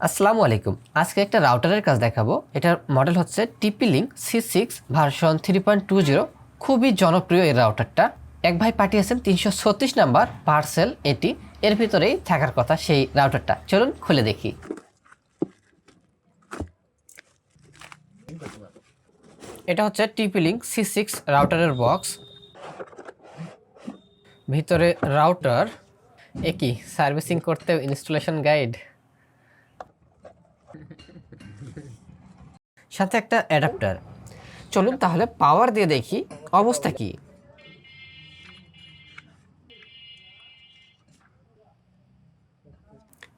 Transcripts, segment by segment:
আসসালামু আলাইকুম। আজকে একটা রাউটারের কাজ দেখাবো। এটার মডেল হচ্ছে TP-Link C6 ভার্সন 3.20। খুবই জনপ্রিয় এই রাউটারটা। এক ভাই পাঠিয়েছেন 336 নাম্বার পার্সেল এটি। এর ভিতরেই থাকার কথা সেই রাউটারটা। চলুন খুলে দেখি। এটা হচ্ছে TP-Link C6 রাউটারের বক্স। ভিতরে রাউটার, একই সার্ভিসিং করতে ইনস্টলেশন গাইড, সাথে একটা অ্যাডাপ্টার। চলুন তাহলে পাওয়ার দিয়ে দেখি অবস্থা কি।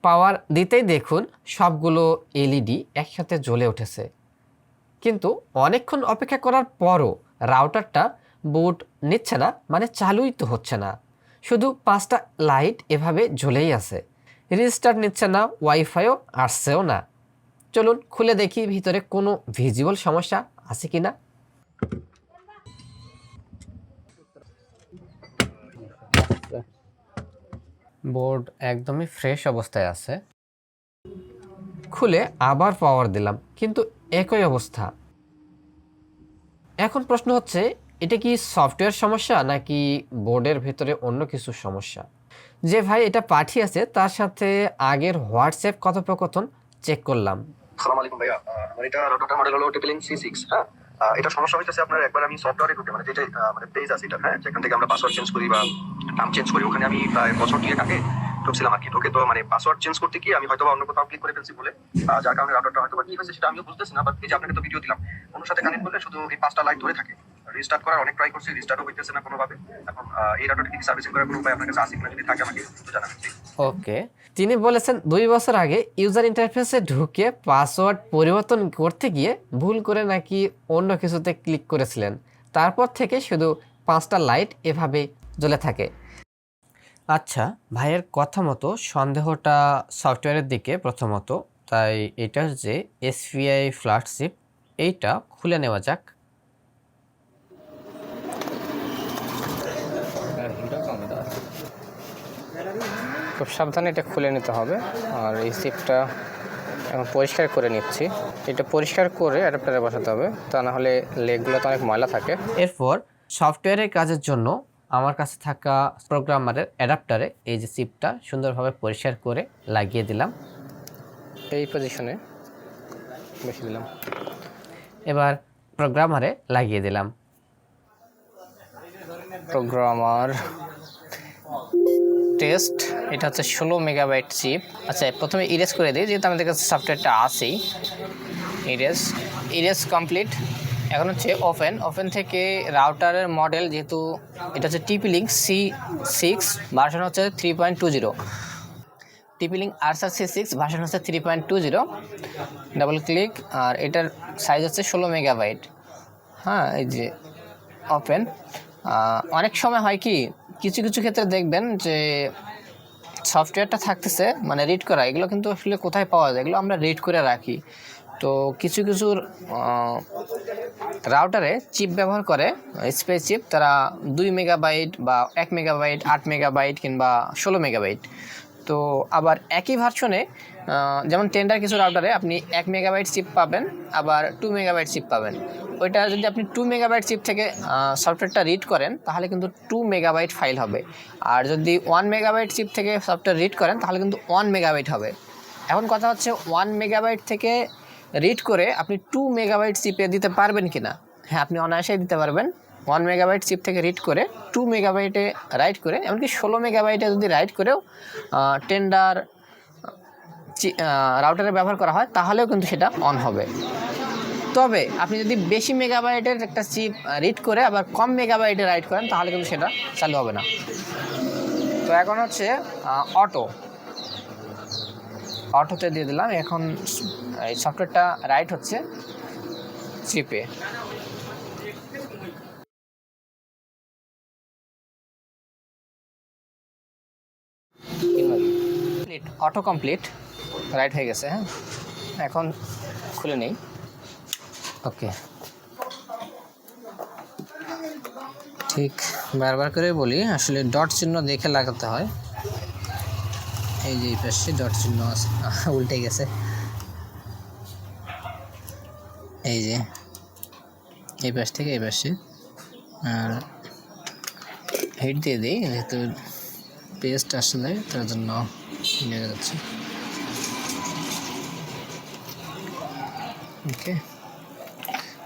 পাওয়ার দিতেই দেখুন সবগুলো এলইডি একসাথে জ্বলে উঠেছে, কিন্তু অনেকক্ষণ অপেক্ষা করার পরও রাউটারটা বুট নিচ্ছে না, মানে চালুই তো হচ্ছে না। শুধু 5টা লাইট এভাবে জ্বলেই আছে, রিস্টার্ট নিচ্ছে না, ওয়াইফাইও আসছেও না। চলুন খুলে দেখি ভিতরে কোনো ভিজিবল সমস্যা আছে কিনা। বোর্ড একদমই ফ্রেশ অবস্থায় আছে। খুলে আবার পাওয়ার দিলাম, কিন্তু একই অবস্থা। এখন প্রশ্ন হচ্ছে, এটা কি সফটওয়্যার সমস্যা নাকি বোর্ডের ভিতরে অন্য কিছু সমস্যা? যে ভাই এটা পাঠিয়েছে তার সাথে আগের হোয়াটসঅ্যাপ কথোপকথন চেক করলাম। আসসালামু আলাইকুম ভাইয়া, আমার এটা রাউটার মডেল হলো TP-Link C6। হ্যাঁ, এটা সমস্যা হইতেছে আপনার, একবার আমি সফটওয়্যারে ঢুকে মানে যেটা মানে পেজ আছে এটা, হ্যাঁ, যেখান থেকে আমরা পাসওয়ার্ড চেঞ্জ করি বা নাম চেঞ্জ করি, ওখানে আমি প্রায় বছর দুয়েক আগে ঢুকছিলাম আর কি। ঢুকে তো মানে পাসওয়ার্ড চেঞ্জ করতে গিয়ে আমি হয়তো অন্য কোথাও ক্লিক করে ফেলছি বলে, যার কারণে রাউটারটা হয়তো কি হয়েছে সেটা আমিও বুঝতেছি না। বাট এই যে আপনাকে তো ভিডিও দিলাম, অন্য সাথে কানেক্ট করলে শুধু এই 5টা লাইট ধরে থাকে। রিস্টার্ট করার অনেক ট্রাই করছি, রিস্টার্টও হইতেছে না কোনোভাবে। এখন এই রাউটারটি কি সার্ভিসিং করার কোনো উপায় আপনার কাছে আছে কিনা, যদি থাকে আমাকে একটু জানাবেন। ওকে, তিনি বলেছেন 2 বছর আগে ইউজার ইন্টারফেসে ঢুকে পাসওয়ার্ড পরিবর্তন করতে গিয়ে ভুল করে নাকি অন্য কিছুতে ক্লিক করেছিলেন, তারপর থেকে শুধু 5টা লাইট এভাবে জ্বলে থাকে। আচ্ছা, ভাইয়ের কথা মতো সন্দেহটা সফটওয়্যারের দিকে প্রথমত, তাই এটার যে SPI ফ্ল্যাগশিপ এইটা খুলে নেওয়া যাক। খুব সাবধানে এটা খুলে নিতে হবে। আর এই চিপটা এখন পরিষ্কার করে নিচ্ছি। এটা পরিষ্কার করে অ্যাডাপ্টারে বসাতে হবে, তা না হলে লেগগুলোতে অনেক ময়লা থাকে। এরপর সফটওয়্যারের কাজের জন্য আমার কাছে থাকা প্রোগ্রামারের অ্যাডাপ্টারে এই যে চিপটা সুন্দরভাবে পরিষ্কার করে লাগিয়ে দিলাম। এই পজিশনে বসিয়ে দিলাম। এবার প্রোগ্রামারে লাগিয়ে দিলাম। প্রোগ্রামার টেস্ট, এটা হচ্ছে 16 মেগাবাইট চিপ। আচ্ছা, প্রথমে ইরেজ করে দিই, যেহেতু আমাদের কাছে সফটওয়্যারটা আছেই। Erase complete. এখন হচ্ছে ওপেন থেকে রাউটারের মডেল, যেহেতু এটা হচ্ছে TP-Link C6 ভার্সন হচ্ছে 3.20। TP-Link C6 ভার্সন হচ্ছে 3.20। ডাবল ক্লিক, আর এটার সাইজ হচ্ছে 16 মেগাবাইট। হ্যাঁ, এই যে ওপেন। অনেক সময় হয় কি, কিছু কিছু ক্ষেত্রে দেখবেন যে সফটওয়্যারটা থাকতেছে মানে রিড করা, এগুলো কিন্তু আসলে কোথায় পাওয়া যায়, এগুলো আমরা রিড করে রাখি। তো কিছু কিছু রাউটারে চিপ ব্যবহার করে, স্পেস চিপ, তারা 2 মেগাবাইট বা 1 মেগাবাইট, 8 মেগাবাইট কিংবা 16 মেগাবাইট। তো আবার একই ভার্সনে যেমন টেন্ডার কিছু রাউটারে আপনি 1 মেগাবাইট চিপ পাবেন, আবার 2 মেগাবাইট চিপ পাবেন। ওইটা যদি আপনি 2 মেগাবাইট চিপ থেকে সফটওয়্যারটা রিড করেন তাহলে কিন্তু 2 মেগাবাইট ফাইল হবে। আর যদি 1 মেগাবাইট চিপ থেকে সফটওয়্যার রিড করেন তাহলে কিন্তু 1 মেগাবাইট হবে। এখন কথা হচ্ছে 1 মেগাবাইট থেকে রিড করে আপনি 2 মেগাবাইট চিপে দিতে পারবেন কি না? হ্যাঁ, আপনি অনায়াসেই দিতে পারবেন। 1 মেগাবাইট চিপ থেকে রিড করে 2 মেগাবাইটে রাইট করে, এমনকি 16 মেগাবাইটে যদি রাইট করেও টেন্ডার রাউটারে ব্যবহার করা হয় তাহলেও কিন্তু সেটা অন হবে। তবে আপনি যদি বেশি মেগাবাইটের একটা চিপ রিড করে আবার কম মেগাবাইটে রাইট করেন তাহলে কিন্তু সেটা চালু হবে না। তো এখন হচ্ছে অটোতে দিয়ে দিলাম। এখন এই সফটওয়্যারটা রাইট হচ্ছে চিপে। অটো কমপ্লিট, রাইট হয়ে গেছে। হ্যাঁ, এখন খুলে নেই। ওকে, ঠিক বারবার করে বলি, আসলে ডট চিহ্ন দেখে লাগাতে হয়। এই যে পাশে ডট চিহ্ন আছে, উল্টে গেছে। এই যে এই পাশ থেকে এই পাশে, আর হিট দিয়ে দিই যেহেতু পেস্ট আসলে তার জন্য নিয়ে যাচ্ছে। ওকে,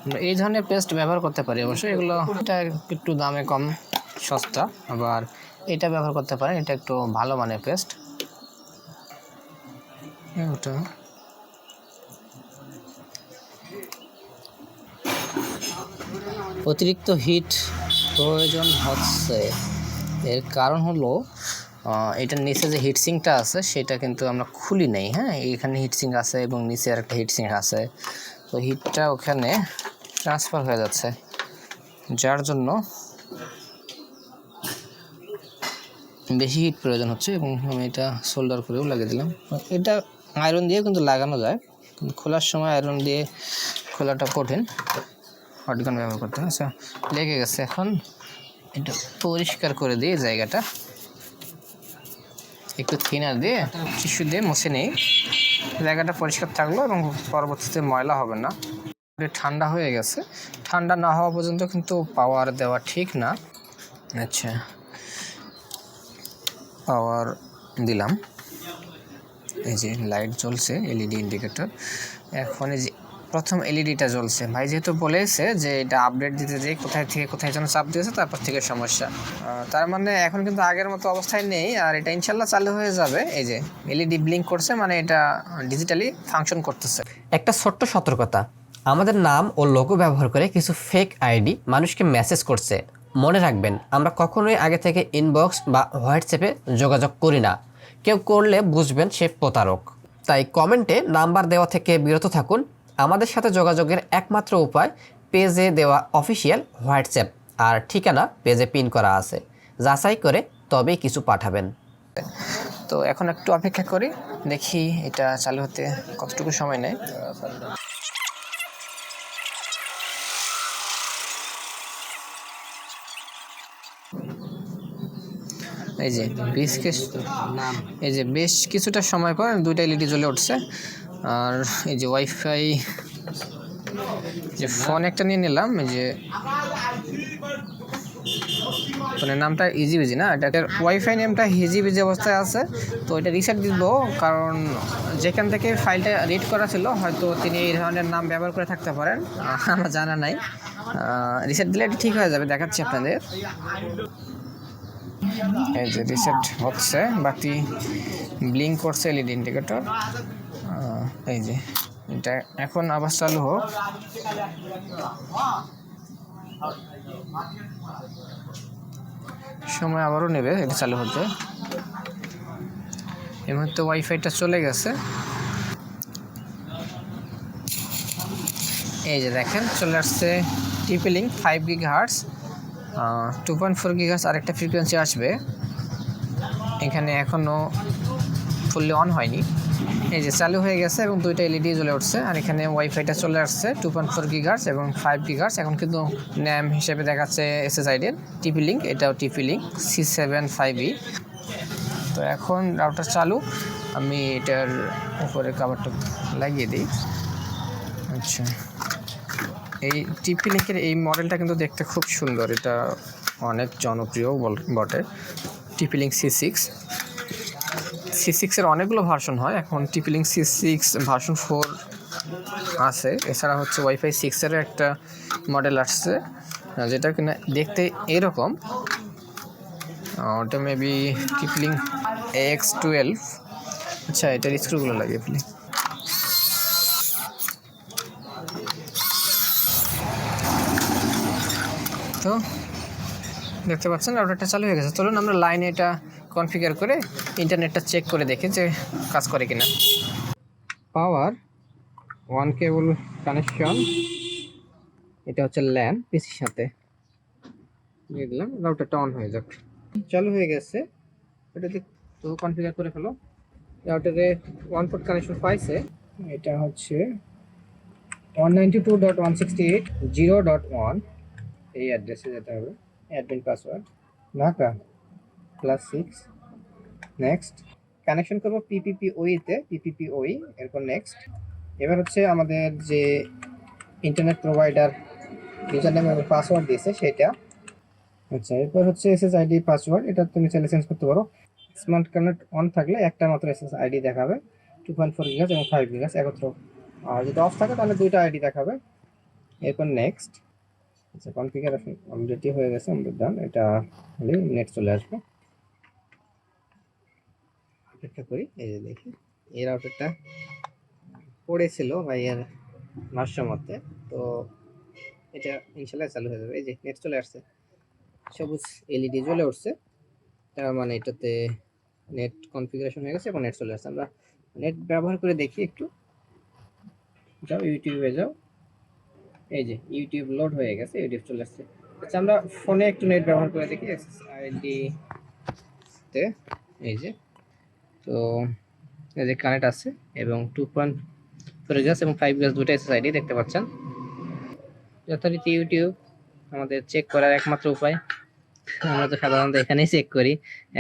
আমরা এই ধরনের পেস্ট ব্যবহার করতে পারি অবশ্যই, এগুলো এটা একটু দামে কম, সস্তা। আবার এটা ব্যবহার করতে পারেন, এটা একটু ভালো মানের পেস্ট। ওটা অতিরিক্ত হিট প্রয়োজন হচ্ছে, এর কারণ হলো এটার নিচে যে হিটসিংটা আছে সেটা কিন্তু আমরা খুলি নাই। হ্যাঁ, এইখানে হিটসিং আছে এবং নিচে আর একটা হিটসিং আছে, তো হিটটা ওখানে ট্রান্সফার হয়ে যাচ্ছে, যার জন্য বেশি হিট প্রয়োজন হচ্ছে। এবং আমি এটা সোল্ডার করেও লাগিয়ে দিলাম। এটা আয়রন দিয়ে কিন্তু লাগানো যায়, কিন্তু খোলার সময় আয়রন দিয়ে খোলাটা কঠিন, হটগান ব্যবহার করতে হয়। আচ্ছা, লেগে গেছে, এখন এটা পরিষ্কার করে দিয়ে জায়গাটা একটু থিনার দিয়ে টিস্যু দিয়ে মুছে নেই, জায়গাটা পরিষ্কার থাকলো এবং পরবর্তীতে ময়লা হবে না। ঠান্ডা হয়ে গেছে, ঠান্ডা না হওয়া পর্যন্ত কিন্তু পাওয়ার দেওয়া ঠিক না। আচ্ছা, পাওয়ার দিলাম, এই যে লাইট জ্বলছে, এলইডি ইন্ডিকেটর। এখন এই যে প্রথম এলইডিটা জ্বলছে, ভাই যেহেতু বলেছে যে এটা আপডেট দিতে যেয়ে কোথায় থেকে কোথায় যেন চাপ দিয়েছে, তারপর থেকে সমস্যা। তার মানে এখন কিন্তু আগের মতো অবস্থায় নেই, আর এটা ইনশাল্লাহ চালু হয়ে যাবে। এই যে এলইডি ব্লিঙ্ক করছে, মানে এটা ডিজিটালি ফাংশন করতেছে। একটা ছোট্ট সতর্কতা, আমাদের নাম ও লোগো ব্যবহার করে কিছু ফেক আইডি মানুষকে মেসেজ করছে। মনে রাখবেন, আমরা কখনোই আগে থেকে ইনবক্স বা হোয়াটসঅ্যাপে যোগাযোগ করি না। কেউ করলে বুঝবেন সে প্রতারক। তাই কমেন্টে নাম্বার দেওয়া থেকে বিরত থাকুন। আমাদের সাথে যোগাযোগের একমাত্র উপায় পেজে দেওয়া অফিসিয়াল হোয়াটসঅ্যাপ, আর ঠিকানা পেজে পিন করা আছে। যাচাই করে তবেই কিছু পাঠাবেন। তো এখন একটু অপেক্ষা করি, দেখি এটা চালু হতে কতটুকু সময় নেয়। এই যে বেশ কিছুটা সময় পর দুইটা এলইডি জ্বলে উঠছে। আর এই যে ওয়াইফাই, যে ফোন একটা নিয়ে নিলাম, এই যে ফোনের নামটা ইজিবিজি না, এটার ওয়াইফাই নেমটা হিজিবিজি অবস্থায় আছে। তো এটা রিসেট দিব, কারণ যেখান থেকে ফাইলটা রিড করা ছিল হয়তো তিনি এই ধরনের নাম ব্যবহার করে থাকতে পারেন, আমার জানা নাই। রিসেট দিলে এটা ঠিক হয়ে যাবে, দেখাচ্ছি আপনাদের। এই যে রিসেট হচ্ছে, বাতি ব্লিঙ্ক করছে এলইডি ইন্ডিকেটর। এই যে এটা এখন আবার চালু হোক। সময় আবারও নেবে এটা চালু হতে। এই মুহূর্তে ওয়াইফাইটা চলে গেছে। এই যে দেখেন চলে আসছে টিপি-লিঙ্ক 5 GHz, 2.4 GHz আরেকটা ফ্রিকোয়েন্সি আসবে। এখানে এখনও ফুললি অন হয়নি। এই যে চালু হয়ে গেছে এবং দুইটা এলইডি জ্বলে উঠছে। আর এখানে ওয়াইফাইটা চলে আসছে 2.4 GHz এবং 5 GHz। এখন কিন্তু ন্যাম হিসেবে দেখাচ্ছে এসএসআইডির টিপি-লিঙ্ক, এটাও টিপি-লিঙ্ক C75E। তো এখন রাউটার চালু, আমি এটার উপরে কভারটা লাগিয়ে দিই। আচ্ছা, এই টিপি-লিঙ্কের এই মডেলটা কিন্তু দেখতে খুব সুন্দর, এটা অনেক জনপ্রিয় বটে। টিপি-লিঙ্ক C6 এর অনেকগুলো ভার্সন হয়, এখন টিপি-লিঙ্ক C6 ভার্সন 4 আছে। এছাড়া হচ্ছে ওয়াইফাই 6 এর একটা মডেল আসছে, যেটা কিনা দেখতে এরকম। ওটা মেবি টিপি-লিঙ্ক AX12। আচ্ছা, এটার স্ক্রুগুলো লাগিয়ে ফেলি। তো দেখতে পাচ্ছেন রাউটারটা চালু হয়ে গেছে। চলুন আমরা লাইনে এটা কনফিগার করে ইন্টারনেটটা চেক করে দেখি যে কাজ করে কিনা। পাওয়ার, 1 কেবল কানেকশন, এটা হচ্ছে ল্যান পিসির সাথে দিয়ে দিলাম। রাউটারটা অন হয়ে যাক, চালু হয়ে গেছে। এটা তো কনফিগার করে ফেলো। রাউটারে 1 পোর্ট কানেকশন পাইছে, এটা হচ্ছে 192.168.0.1, এই অ্যাড্রেসে যেতে হবে। Admin password Dhaka +6, next. Connection করবো পিপিপিওই তে, পিপিপিওই, এরপর নেক্সট। এবার হচ্ছে আমাদের যে ইন্টারনেট প্রোভাইডার ইউজার নেম এবং পাসওয়ার্ড দিয়েছে সেটা। আচ্ছা, এরপর হচ্ছে SSID পাসওয়ার্ড, এটা তুমি চাইলে চেঞ্জ করতে পারো। স্মার্ট কানেক্ট অন থাকলে একটা মাত্র SSID দেখাবে, 2.4 গিগাস এবং 5 গিগাস একত্র। আর যদি অফ থাকে তাহলে দুইটা আইডি দেখাবে। এরপর নেক্সট। আচ্ছা, কনফিগারেশন অলরেডি হয়ে গেছে, আমাদের ডান। এটা হলে নেট চলে আসবে। অপেক্ষা করি। এই যে দেখি এই রাউটারটা পড়েছিল ভাইয়ের ভাষ্য মতে, তো এটা ইনশাল্লাহ চালু হয়ে যাবে। এই যে নেট চলে আসছে, সবুজ LED জ্বলে উঠছে, তার মানে এটাতে নেট কনফিগারেশন হয়ে গেছে এবং নেট চলে আসছে। আমরা নেট ব্যবহার করে দেখি একটু। যাও ইউটিউবে যাও, এই যে ইউটিউব লোড হয়ে গেছে, ইউটিউব চলে আসছে। আচ্ছা, আমরা ফোনে একটু নেট ব্যবহার করে দেখি SSID তে। এই যে, তো এই যে কানেক্ট আছে এবং 2.4 গিগাস এবং 5 গিগাস দুটো SSID দেখতে পাচ্ছেন। যথারীতি ইউটিউব আমাদের চেক করার একমাত্র উপায়, আমরা তো সাধারণত এখানেই চেক করি।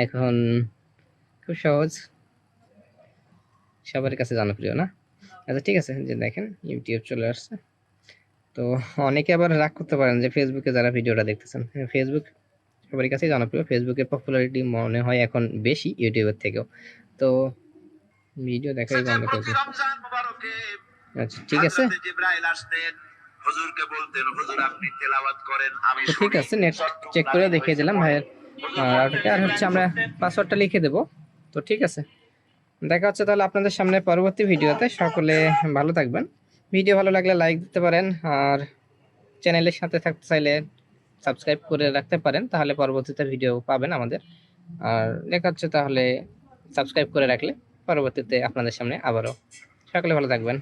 এখন খুব সহজ, সবার কাছে জনপ্রিয় না? আচ্ছা ঠিক আছে, যে দেখেন ইউটিউব চলে আসছে। তো অনেকে আবার রাগ করতে পারেন যে ফেসবুকে যারা ভিডিওটা দেখতেছেন, ফেসবুক সবার কাছেই জনপ্রিয়, ফেসবুকের পপুলারিটি মনে হয় এখন বেশি ইউটিউবের থেকেও। তো ভিডিও দেখাই বন্ধ করে দিই। আচ্ছা ঠিক আছে, তো ঠিক আছে, নেট চেক করে দেখিয়ে দিলাম ভাইয়ের রাউটারটা। আর হচ্ছে আমরা পাসওয়ার্ডটা লিখে দেবো। তো ঠিক আছে, দেখা হচ্ছে তাহলে আপনাদের সামনে পরবর্তী ভিডিওতে। সকলে ভালো থাকবেন। ভিডিও ভালো লাগলে লাইক দিতে পারেন, আর চ্যানেলের সাথে থাকতে চাইলে সাবস্ক্রাইব করে রাখতে পারেন, তাহলে পরবর্তীতে ভিডিও পাবেন আমাদের। আর দেখা হচ্ছে তাহলে সাবস্ক্রাইব করে রাখলে পরবর্তীতে আপনাদের সামনে আবারও। সকলে ভালো থাকবেন।